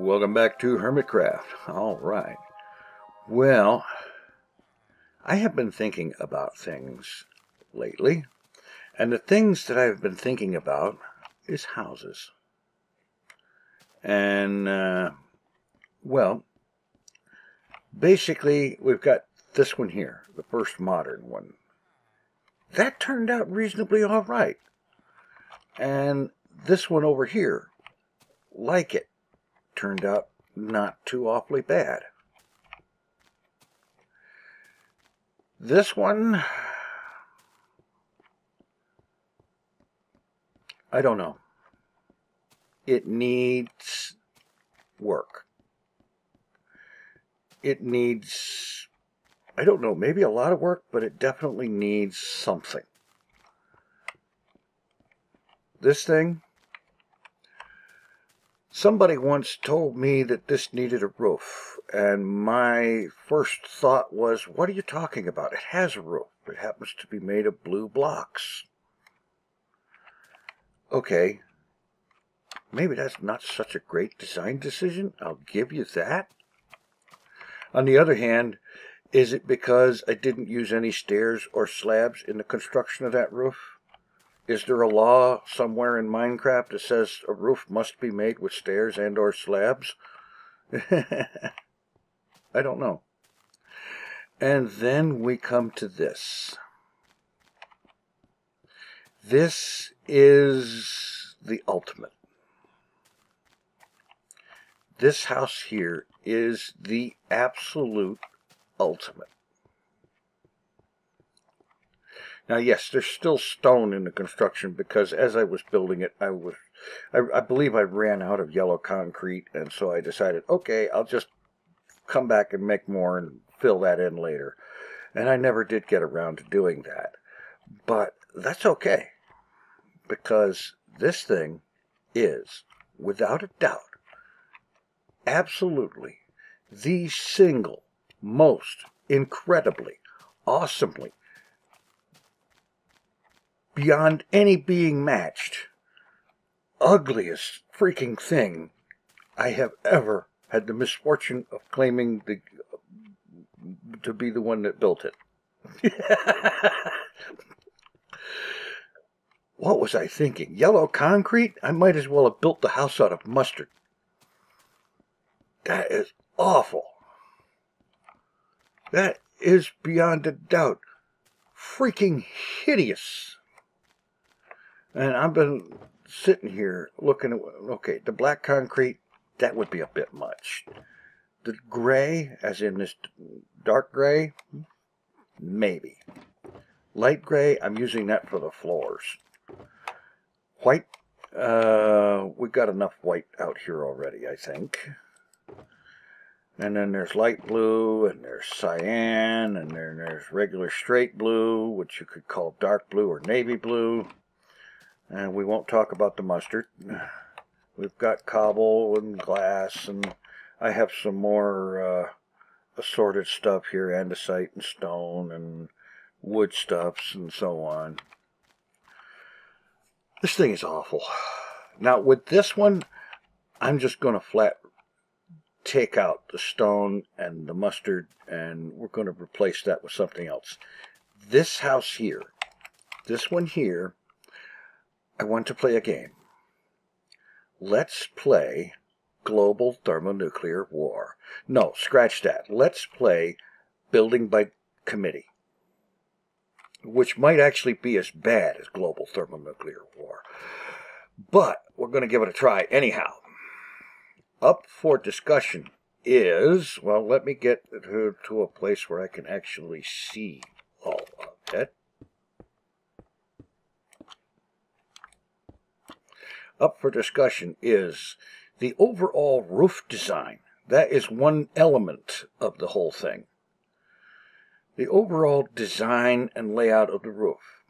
Welcome back to Hermitcraft. All right. Well, I have been thinking about things lately, and the things that I've been thinking about is houses. And, well, basically, we've got this one here, the first modern one. That turned out reasonably all right. And this one over here, like it, turned out not too awfully bad. This one, I don't know. It needs work. It needs, I don't know, maybe a lot of work, but it definitely needs something. This thing, somebody once told me that this needed a roof, and my first thought was, what are you talking about? It has a roof. It happens to be made of blue blocks. Okay, maybe that's not such a great design decision. I'll give you that. On the other hand, is it because I didn't use any stairs or slabs in the construction of that roof? Is there a law somewhere in Minecraft that says a roof must be made with stairs and or slabs? I don't know. And then we come to this. This is the ultimate. This house here is the absolute ultimate. Now, yes, there's still stone in the construction because as I was building it, I believe I ran out of yellow concrete, and so I decided, okay, I'll just come back and make more and fill that in later. And I never did get around to doing that. But that's okay, because this thing is, without a doubt, absolutely the single most incredibly, awesomely, beyond any being matched, ugliest freaking thing I have ever had the misfortune of claiming to be the one that built it. What was I thinking? Yellow concrete? I might as well have built the house out of mustard. That is awful. That is beyond a doubt freaking hideous. And I've been sitting here looking at, okay, the black concrete, that would be a bit much. The gray, as in this dark gray, maybe. Light gray, I'm using that for the floors. White, we've got enough white out here already, I think. And then there's light blue, and there's cyan, and then there's regular straight blue, which you could call dark blue or navy blue. And we won't talk about the mustard. We've got cobble and glass, and I have some more assorted stuff here, andesite and stone and wood stuffs and so on. This thing is awful. Now with this one, I'm just going to flat take out the stone and the mustard, and we're going to replace that with something else. This house here, this one here, I want to play a game. Let's play global thermonuclear war. No, scratch that. Let's play building by committee, which might actually be as bad as global thermonuclear war. But we're going to give it a try anyhow. Up for discussion is, well, let me get to a place where I can actually see all of it. Up for discussion is the overall roof design. That is one element of the whole thing. The overall design and layout of the roof.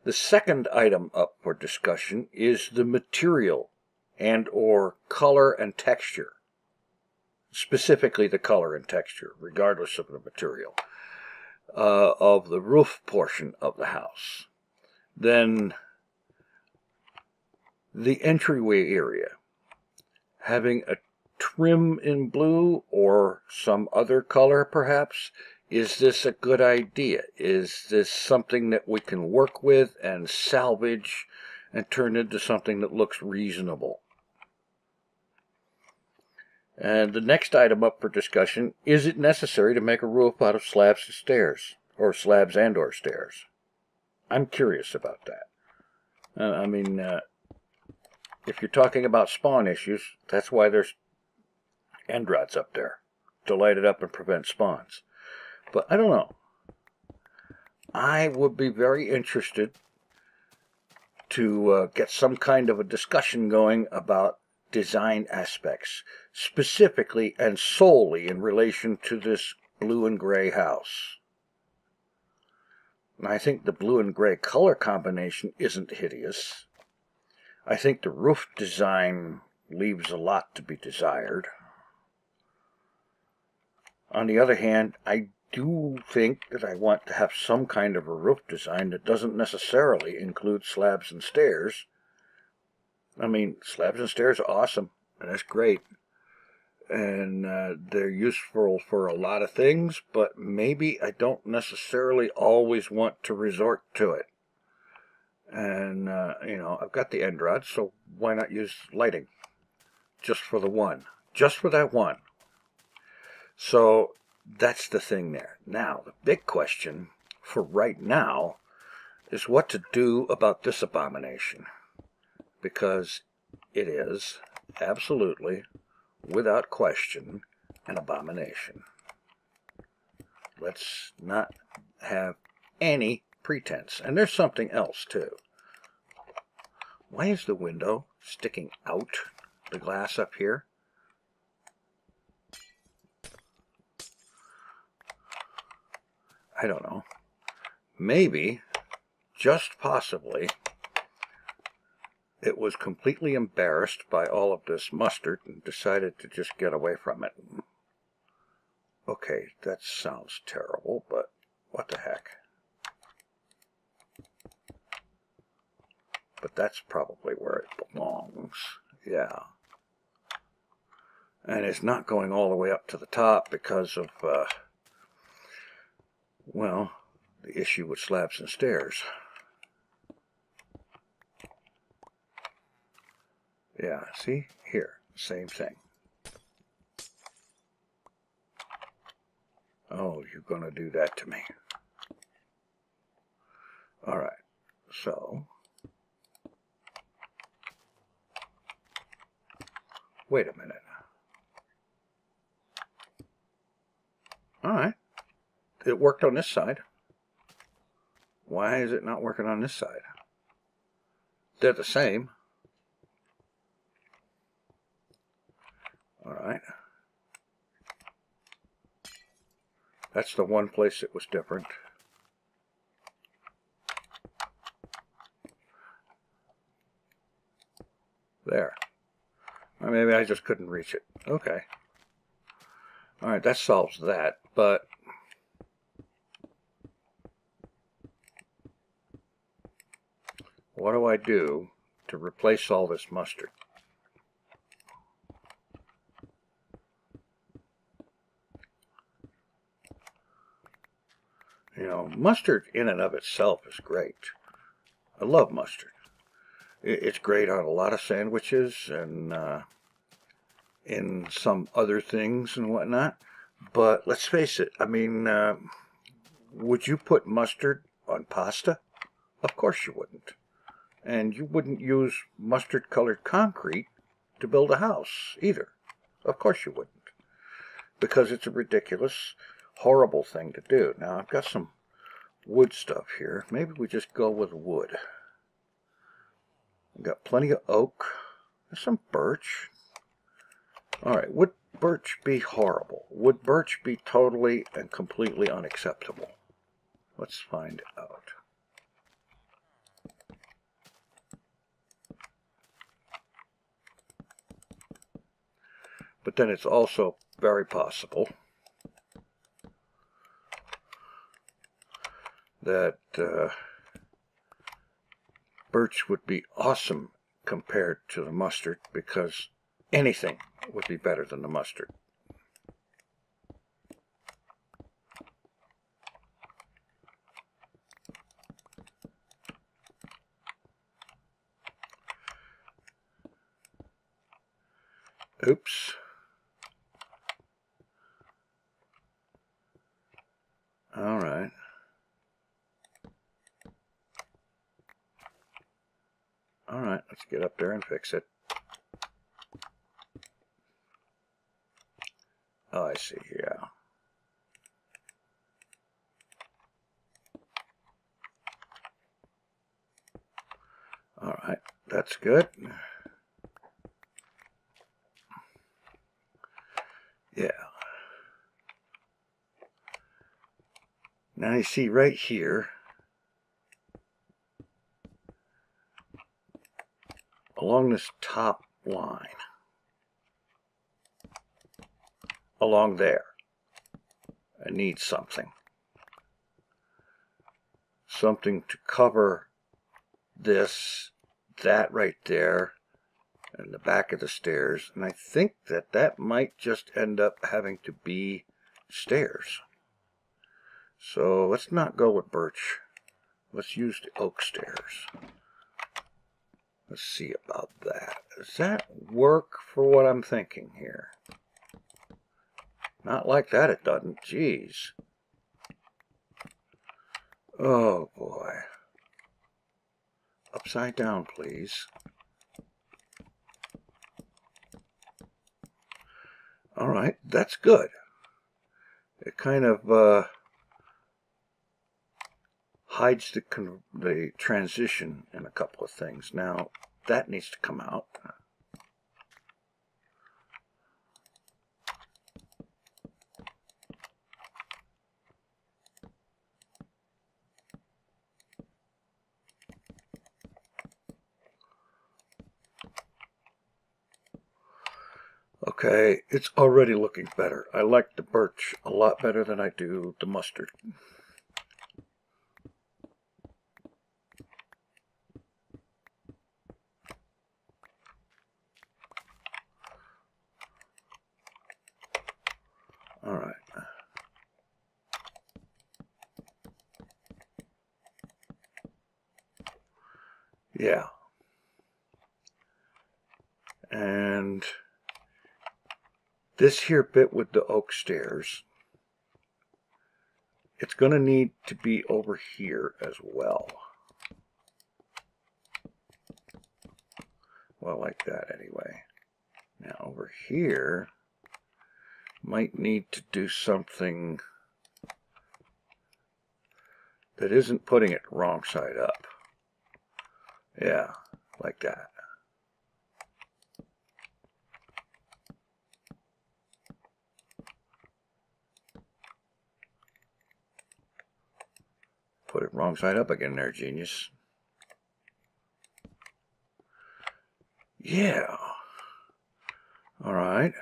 The second item up for discussion is the material and or color and texture. Specifically the color and texture, regardless of the material, of the roof portion of the house. Then the entryway area, having a trim in blue or some other color perhaps? Is this a good idea? Is this something that we can work with and salvage and turn into something that looks reasonable? And the next item up for discussion, is it necessary to make a roof out of slabs and stairs? Or slabs and or stairs? I'm curious about that. I mean, if you're talking about spawn issues, that's why there's end rods up there, to light it up and prevent spawns. But I don't know. I would be very interested to get some kind of a discussion going about design aspects, specifically and solely in relation to this blue and gray house. And I think the blue and gray color combination isn't hideous. I think the roof design leaves a lot to be desired. On the other hand, I do think that I want to have some kind of a roof design that doesn't necessarily include slabs and stairs. I mean, slabs and stairs are awesome, and that's great. And they're useful for a lot of things, but maybe I don't necessarily always want to resort to it. And, you know, I've got the end rod, so why not use lighting? Just for the one. Just for that one. So that's the thing there. Now, the big question for right now is what to do about this abomination. Because it is absolutely, without question, an abomination. Let's not have any pretense. And there's something else, too. Why is the window sticking out, the glass up here? I don't know. Maybe, just possibly, it was completely embarrassed by all of this mustard and decided to just get away from it. Okay, that sounds terrible, but what the heck. But that's probably where it belongs. Yeah. And it's not going all the way up to the top because of, well, the issue with slabs and stairs. Yeah, see? Here, same thing. Oh, you're going to do that to me. Alright, so... wait a minute. Alright. It worked on this side. Why is it not working on this side? They're the same. Alright. That's the one place it was different. There. Or maybe I just couldn't reach it. Okay. Alright, that solves that, but... what do I do to replace all this mustard? You know, mustard in and of itself is great. I love mustard. It's great on a lot of sandwiches and in some other things and whatnot. But let's face it, I mean, would you put mustard on pasta? Of course you wouldn't. And you wouldn't use mustard-colored concrete to build a house either. Of course you wouldn't. Because it's a ridiculous, horrible thing to do. Now, I've got some wood stuff here. Maybe we just go with wood. I've got plenty of oak. There's some birch. Alright, would birch be horrible? Would birch be totally and completely unacceptable? Let's find out. But then it's also very possible that birch would be awesome compared to the mustard because anything would be better than the mustard. Oops. All right. All right, let's get up there and fix it. Oh, I see, yeah. All right, that's good. Yeah. Now you see right here, along this top line, along there, I need something. Something to cover this, that right there, and the back of the stairs. And I think that that might just end up having to be stairs. So let's not go with birch. Let's use the oak stairs. Let's see about that. Does that work for what I'm thinking here? Not like that it doesn't. Jeez. Oh boy. Upside down, please. All right, that's good. It kind of hides the transition in a couple of things. Now, that needs to come out. Okay, it's already looking better. I like the birch a lot better than I do the mustard. All right. Yeah. And this here bit with the oak stairs, it's going to need to be over here as well. Well, like that anyway. Now over here, might need to do something that isn't putting it wrong side up. Yeah, like that. Put it wrong side up again there, genius. Yeah. All right.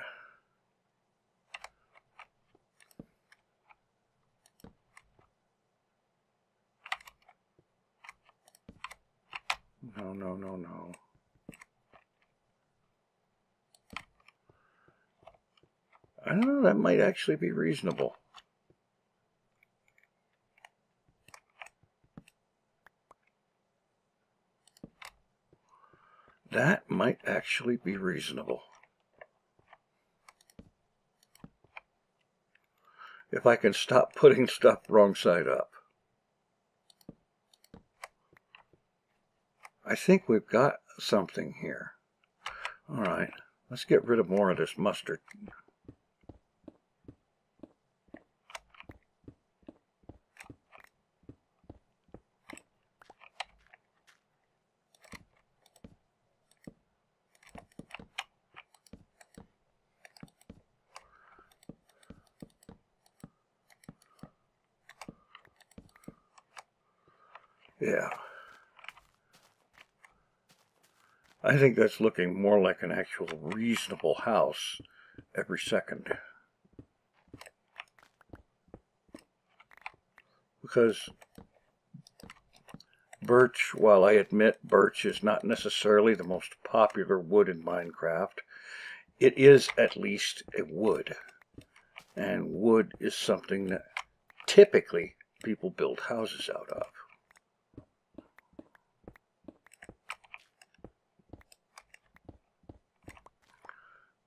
No, no, no, no. I don't know, that might actually be reasonable. That might actually be reasonable. If I can stop putting stuff wrong side up. I think we've got something here. All right, let's get rid of more of this mustard. Yeah. I think that's looking more like an actual reasonable house every second. Because birch, while I admit birch is not necessarily the most popular wood in Minecraft, it is at least a wood. And wood is something that typically people build houses out of.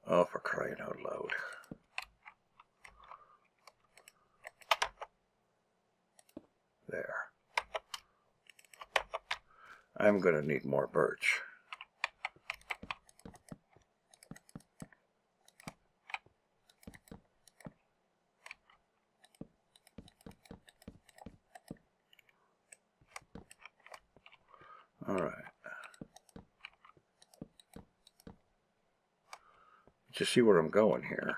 Oh, for crying out loud. There. I'm going to need more birch. All right. Just see where I'm going here.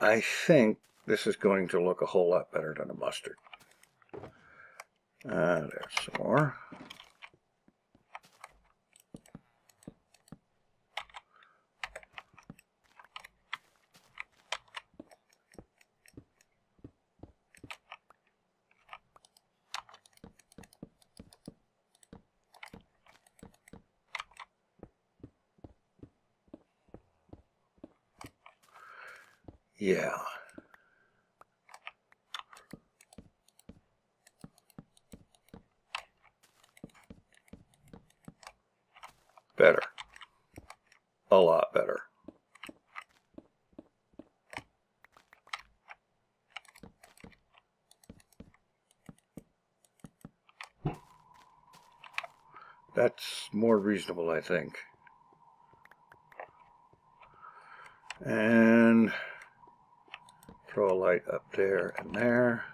I think this is going to look a whole lot better than a mustard. There's some more. Yeah. Better. A lot better. That's more reasonable, I think. And throw a light up there and there.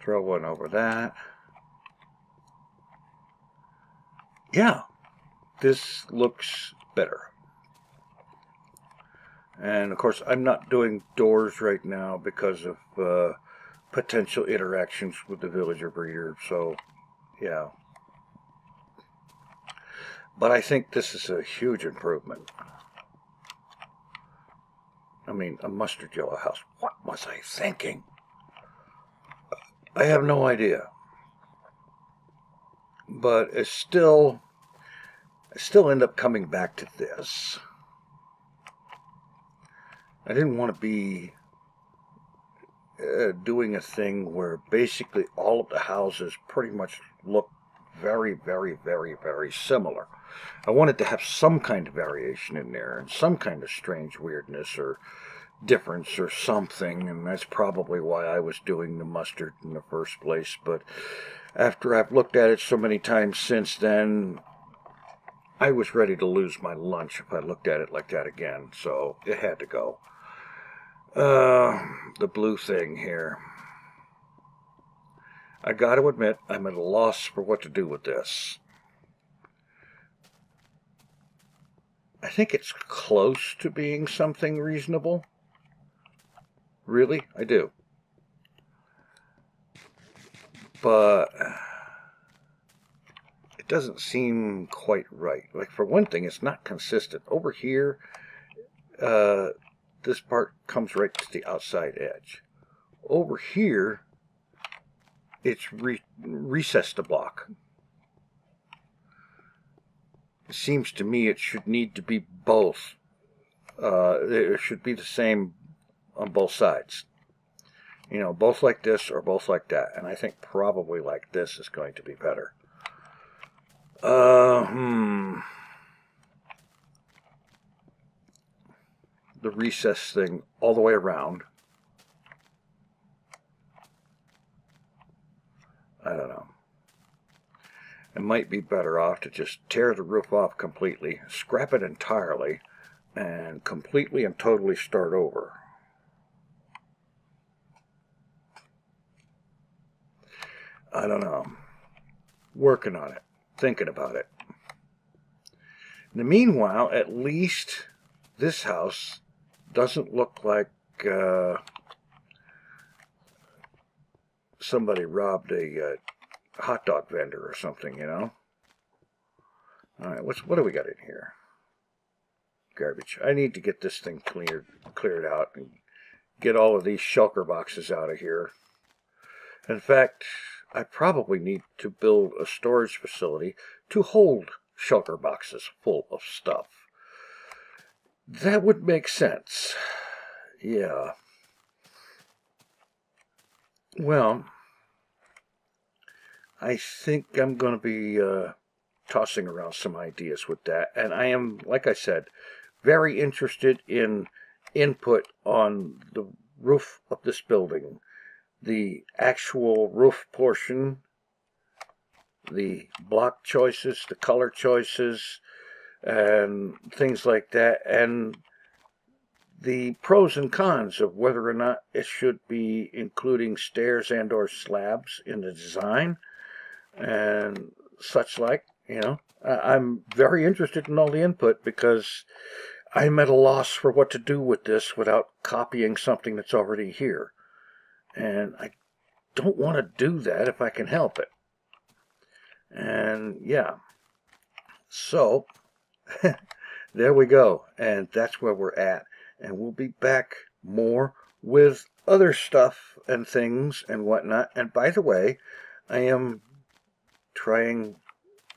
Throw one over that. Yeah, this looks better. And of course, I'm not doing doors right now because of potential interactions with the villager breeder. So, yeah. But I think this is a huge improvement. I mean, a mustard yellow house. What was I thinking? I have no idea. But I still end up coming back to this. I didn't want to be doing a thing where basically all of the houses pretty much look very, very, very, very similar. I wanted to have some kind of variation in there and some kind of strange weirdness or difference or something, and that's probably why I was doing the mustard in the first place. But after I've looked at it so many times since then, I was ready to lose my lunch if I looked at it like that again, so it had to go. The blue thing here. I got to admit, I'm at a loss for what to do with this. I think it's close to being something reasonable. Really, I do. But it doesn't seem quite right. Like, for one thing, it's not consistent. Over here, this part comes right to the outside edge. Over here, it's recessed a block. It seems to me it should need to be both. It should be the same on both sides. You know, both like this or both like that. And I think probably like this is going to be better. The recess thing all the way around. I don't know. It might be better off to just tear the roof off completely, scrap it entirely, and completely and totally start over. I don't know. Working on it. Thinking about it. In the meanwhile, at least this house doesn't look like somebody robbed a hot dog vendor or something, you know. All right, what do we got in here? Garbage. I need to get this thing cleared out and get all of these shulker boxes out of here. In fact, I probably need to build a storage facility to hold shulker boxes full of stuff. That would make sense. Yeah. Well, I think I'm going to be tossing around some ideas with that. And I am, like I said, very interested in input on the roof of this building. The actual roof portion, the block choices, the color choices, and things like that. And the pros and cons of whether or not it should be including stairs and or slabs in the design and such like, you know. I'm very interested in all the input because I'm at a loss for what to do with this without copying something that's already here. And I don't want to do that if I can help it. And yeah, so there we go. And that's where we're at. And we'll be back more with other stuff and things and whatnot. And by the way, I am trying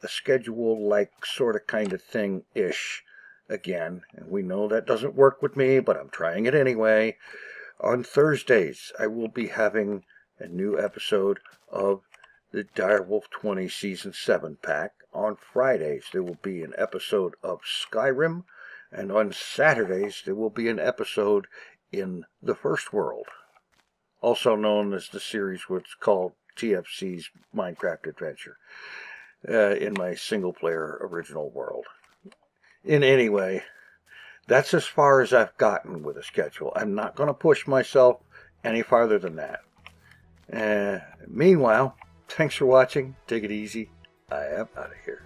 a schedule-like sort of kind of thing-ish again. And we know that doesn't work with me, but I'm trying it anyway. On Thursdays, I will be having a new episode of the Direwolf 20 Season 7 pack. On Fridays, there will be an episode of Skyrim. And on Saturdays, there will be an episode in the First World, also known as the series what's called TFC's Minecraft Adventure, in my single-player original world. In any way, that's as far as I've gotten with a schedule. I'm not going to push myself any farther than that. Meanwhile, thanks for watching. Take it easy. I am out of here.